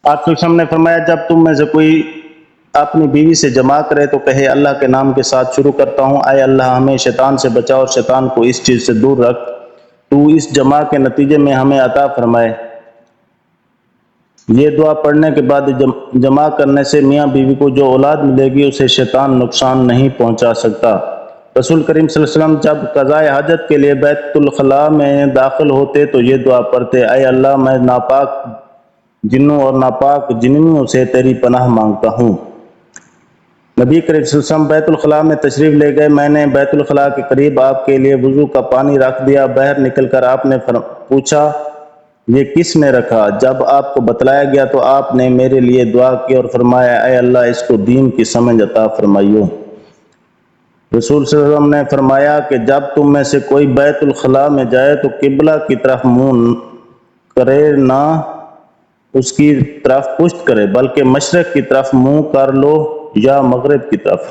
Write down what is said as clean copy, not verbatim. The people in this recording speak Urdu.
آپ نے فرمایا جب تم میں سے کوئی اپنی بیوی سے جماع کرے تو کہے اللہ کے نام کے ساتھ شروع کرتا ہوں، اے اللہ ہمیں شیطان سے بچا اور شیطان کو اس چیز سے دور رکھ، تو اس جماع کے نتیجے میں ہمیں عطا فرمائے۔ یہ دعا پڑھنے کے بعد جماع کرنے سے میاں بیوی کو جو اولاد ملے گی اسے شیطان نقصان نہیں پہنچا سکتا۔ رسول کریم صلی اللہ علیہ وسلم جب قضاء حاجت کے لیے بیت الخلاء میں داخل ہوتے تو یہ دعا پڑھتے، اے اللہ میں ناپاک جنوں اور ناپاک جننیوں سے تیری پناہ مانگتا ہوں۔ نبی کریم صلی اللہ علیہ وسلم بیت الخلاء میں تشریف لے گئے، میں نے بیت الخلاء کے قریب آپ کے لیے وضو کا پانی رکھ دیا، باہر نکل کر آپ نے پوچھا یہ کس نے رکھا؟ جب آپ کو بتلایا گیا تو آپ نے میرے لیے دعا کی اور فرمایا اے اللہ اس کو دین کی سمجھ عطا فرمائیو۔ رسول صلی اللہ علیہ وسلم نے فرمایا کہ جب تم میں سے کوئی بیت الخلاء میں جائے تو قبلہ کی طرف منہ کرے، نہ اس کی طرف پشت کرے، بلکہ مشرق کی طرف منہ کر لو یا مغرب کی طرف۔